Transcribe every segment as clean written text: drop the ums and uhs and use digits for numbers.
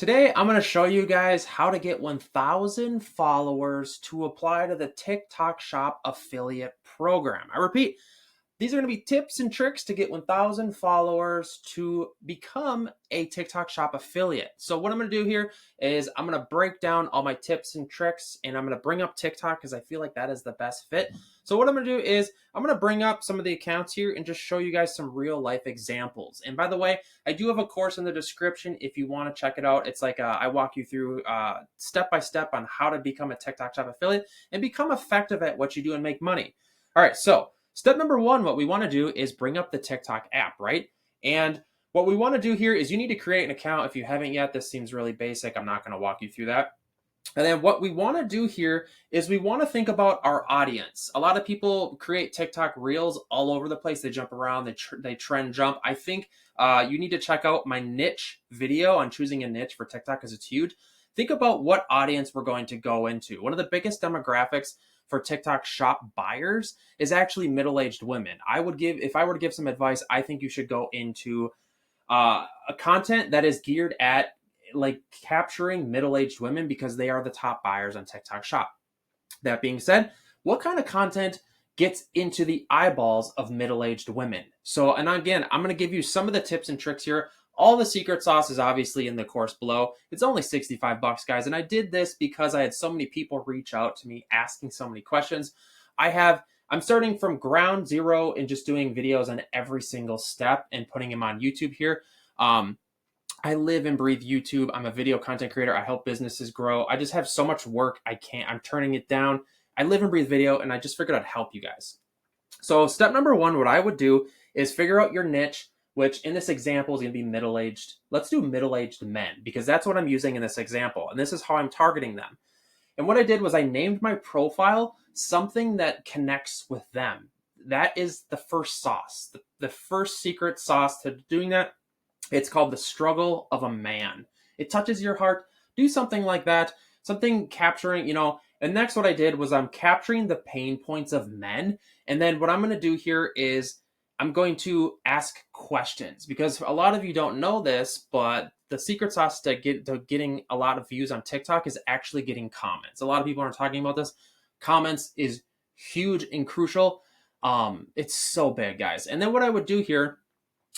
Today, I'm going to show you guys how to get 1,000 followers to apply to the TikTok Shop affiliate program. I repeat, these are going to be tips and tricks to get 1,000 followers to become a TikTok Shop affiliate. So what I'm going to do here is I'm going to break down all my tips and tricks, and I'm going to bring up TikTok because I feel like that is the best fit. So what I'm going to do is I'm going to bring up some of the accounts here and just show you guys some real life examples. And by the way, I do have a course in the description if you want to check it out. It's like I walk you through step by step on how to become a TikTok Shop affiliate and become effective at what you do and make money. All right, so step number one, what we want to do is bring up the TikTok app, right? And what we want to do here is you need to create an account. If you haven't yet, this seems really basic. I'm not going to walk you through that. And then what we want to do here is we want to think about our audience. A lot of people create TikTok reels all over the place. They jump around, they trend jump. I think you need to check out my niche video on choosing a niche for TikTok because it's huge. Think about what audience we're going to go into. One of the biggest demographics for TikTok Shop buyers is actually middle-aged women. If I were to give some advice, I think you should go into a content that is geared at like capturing middle-aged women because they are the top buyers on TikTok Shop. That being said, what kind of content gets into the eyeballs of middle-aged women? So, and again, I'm going to give you some of the tips and tricks here. All the secret sauce is obviously in the course below. It's only $65, guys. And I did this because I had so many people reach out to me asking so many questions. I'm starting from ground zero and just doing videos on every single step and putting them on YouTube here. I live and breathe YouTube. I'm a video content creator. I help businesses grow. I just have so much work. I'm turning it down. I live and breathe video, and I just figured I'd help you guys. So step number one, what I would do is figure out your niche, which in this example is going to be middle-aged. Let's do middle-aged men because that's what I'm using in this example. And this is how I'm targeting them. And what I did was I named my profile something that connects with them. That is the first sauce, the first secret sauce to doing that. It's called the struggle of a man. It touches your heart. Do something like that. Something capturing, and next what I did was I'm capturing the pain points of men. And then what I'm going to do here is I'm going to ask questions because a lot of you don't know this, but the secret sauce to getting a lot of views on TikTok is actually getting comments. A lot of people aren't talking about this. Comments is huge and crucial. It's so big, guys. And then what I would do here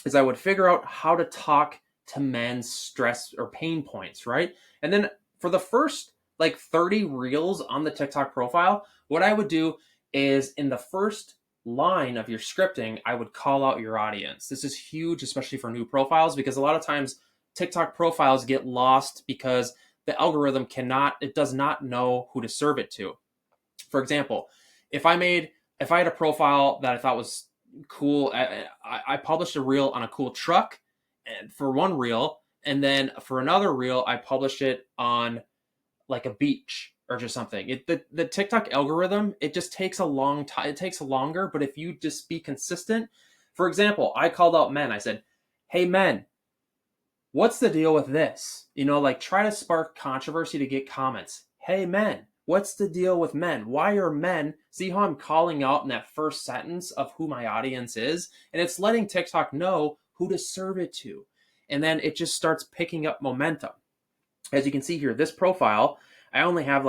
is I would figure out how to talk to men's stress or pain points, right? And then for the first 30 reels on the TikTok profile, what I would do is in the first line of your scripting, I would call out your audience. This is huge, especially for new profiles, because a lot of times TikTok profiles get lost because the algorithm does not know who to serve it to. For example, if I had a profile that I thought was cool, I published a reel on a cool truck and for one reel, and then for another reel I published it on like a beach or just something. The TikTok algorithm, it just takes a long time. It takes longer, but if you just be consistent. For example, I called out men. I said, hey men, what's the deal with this? Try to spark controversy to get comments. Hey men, what's the deal with men? Why are men? See how I'm calling out in that first sentence of who my audience is? And it's letting TikTok know who to serve it to. And then it just starts picking up momentum. As you can see here, this profile, I only have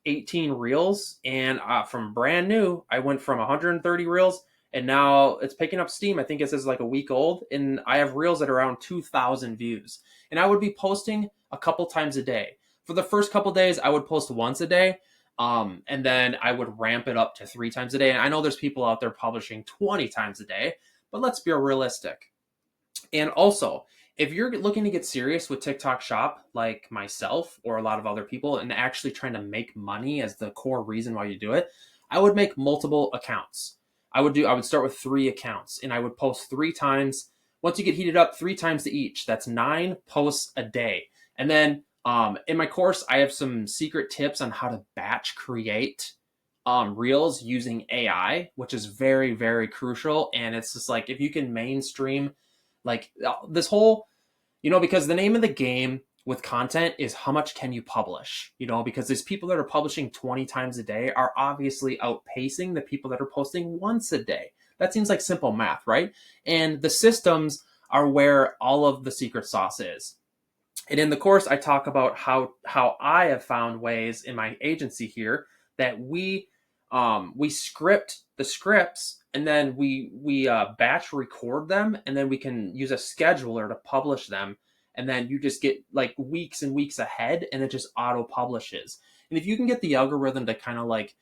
18 reels. And from brand new, I went from 130 reels. And now it's picking up steam. I think it says a week old. And I have reels at around 2,000 views. And I would be posting a couple times a day. For the first couple days, I would post once a day, and then I would ramp it up to 3 times a day. And I know there's people out there publishing 20 times a day, but let's be realistic. And also, if you're looking to get serious with TikTok Shop, like myself or a lot of other people, and actually trying to make money as the core reason why you do it, I would make multiple accounts. I would start with 3 accounts, and I would post 3 times. Once you get heated up, 3 times to each. That's 9 posts a day. And then in my course, I have some secret tips on how to batch create reels using AI, which is very, very crucial. And it's just if you can mainstream this whole, because the name of the game with content is how much can you publish, because these people that are publishing 20 times a day are obviously outpacing the people that are posting once a day. That seems like simple math, right? And the systems are where all of the secret sauce is. And in the course, I talk about how I have found ways in my agency here that we script the scripts, and then we batch record them, and then we can use a scheduler to publish them, and then you just get like weeks and weeks ahead, and it just auto publishes. And if you can get the algorithm to kind of like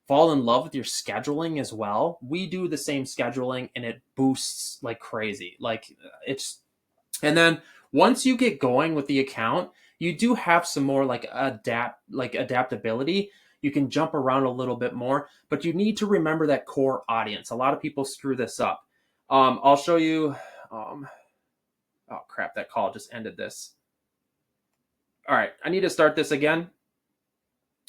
fall in love with your scheduling as well, we do the same scheduling, and it boosts like crazy. Like it's and then once you get going with the account, you do have some more like adaptability. You can jump around a little bit more, but you need to remember that core audience. A lot of people screw this up. I'll show you. Oh crap! That call just ended this. All right, I need to start this again.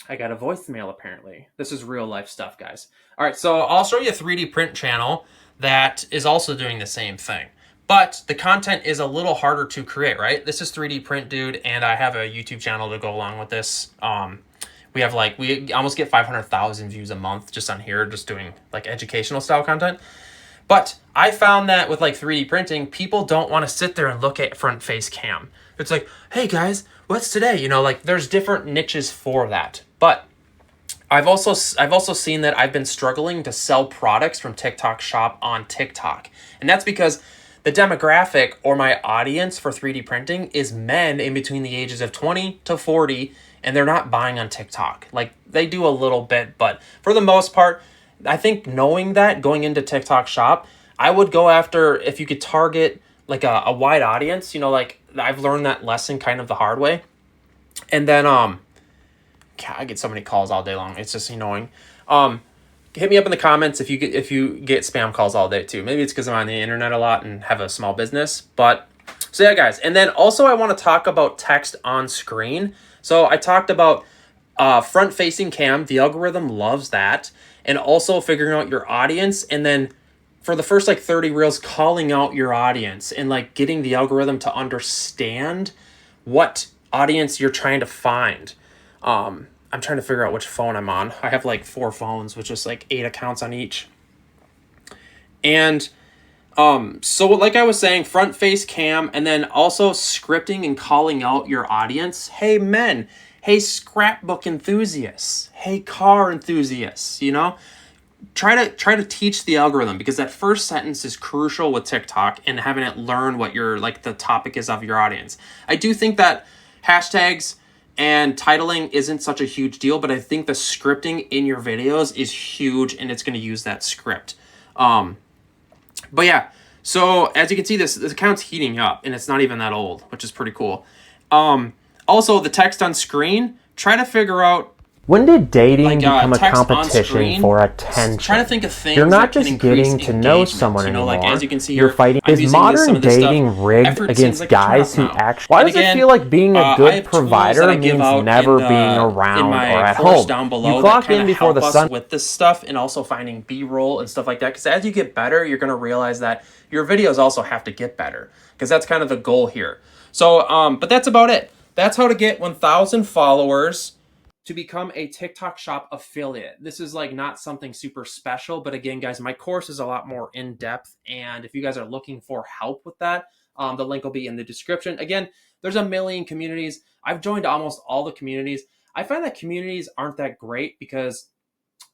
I got a voicemail apparently. This is real life stuff, guys. All right, so I'll show you a 3D print channel that is also doing the same thing. But the content is a little harder to create, right? This is 3D print dude, and I have a YouTube channel to go along with this. We almost get 500,000 views a month just on here, just doing like educational style content. But I found that with like 3D printing, people don't want to sit there and look at front face cam. It's like, hey guys, what's today? You know, like there's different niches for that. But I've also seen that I've been struggling to sell products from TikTok Shop on TikTok. And that's because the demographic or my audience for 3D printing is men in between the ages of 20 to 40, and they're not buying on TikTok. Like they do a little bit, but for the most part, I think knowing that going into TikTok Shop, I would go after if you could target like a wide audience, you know, like I've learned that lesson kind of the hard way. And then I get so many calls all day long. It's just annoying. Hit me up in the comments if you get spam calls all day too. Maybe it's because I'm on the internet a lot and have a small business. But so yeah, guys. And then also I want to talk about text on screen. So I talked about front facing cam. The algorithm loves that. And also figuring out your audience, and then for the first like 30 reels, calling out your audience and like getting the algorithm to understand what audience you're trying to find. I'm trying to figure out which phone I'm on. I have like 4 phones, which is like 8 accounts on each. And so like I was saying, front face cam, and then also scripting and calling out your audience. Hey men, hey scrapbook enthusiasts, hey car enthusiasts, you know? Try to teach the algorithm, because that first sentence is crucial with TikTok and having it learn what your like the topic is of your audience. I do think that hashtags and titling isn't such a huge deal, but I think the scripting in your videos is huge, and it's going to use that script. But yeah, so as you can see, this account's heating up, and it's not even that old, which is pretty cool. Also, the text on screen, try to figure out, when did dating become a text on competition screen, for attention? trying to think of things You're not that can just increase getting to know engagement. someone You know, anymore. like as you can see You're here, fighting. I'm Is using some modern of this dating stuff. rigged Effort seems against like a guys who turnoff now. actually? Why And does again, it feel like being a I good have tools that provider I give means out never in being in around my or at course home? down below You that clock kind in of before help the us sun. with this stuff, and also finding B-roll and stuff like that. Because as you get better, you're going to realize that your videos also have to get better, because that's kind of the goal here. So, but that's about it. That's how to get 1,000 followers to become a TikTok Shop affiliate. This is like not something super special, but again, guys, my course is a lot more in depth. And if you guys are looking for help with that, the link will be in the description. Again, there's a million communities. I've joined almost all the communities. I find that communities aren't that great because,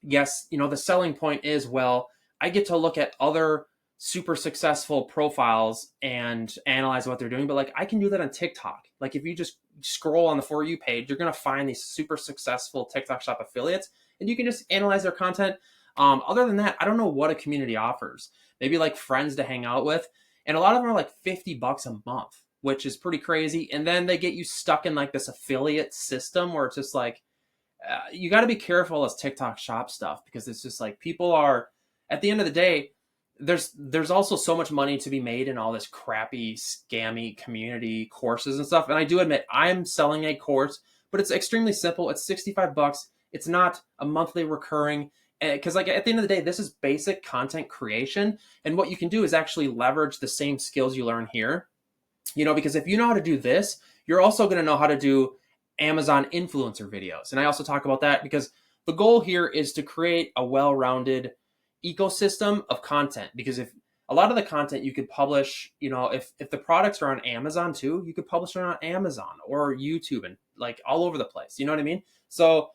yes, you know, the selling point is, well, I get to look at other super successful profiles and analyze what they're doing, but like I can do that on TikTok. Like if you just scroll on the For You page, you're going to find these super successful TikTok Shop affiliates, and you can just analyze their content. Other than that, I don't know what a community offers. Maybe like friends to hang out with, and a lot of them are like $50 a month, which is pretty crazy. And then they get you stuck in like this affiliate system where it's just like, you got to be careful as TikTok Shop stuff, because it's just like people are, at the end of the day, there's also so much money to be made in all this crappy scammy community courses and stuff. And I do admit I'm selling a course, but it's extremely simple. It's $65. It's not a monthly recurring, because like at the end of the day, this is basic content creation, and what you can do is actually leverage the same skills you learn here. You know, because if you know how to do this, you're also going to know how to do Amazon influencer videos. And I also talk about that because the goal here is to create a well-rounded ecosystem of content. Because if a lot of the content you could publish, you know, if the products are on Amazon too, you could publish it on Amazon or YouTube and like all over the place. You know what I mean? So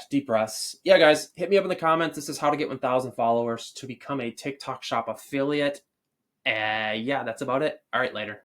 deep breaths. Yeah, guys, hit me up in the comments. This is how to get 1,000 followers to become a TikTok Shop affiliate. Yeah, that's about it. All right, later.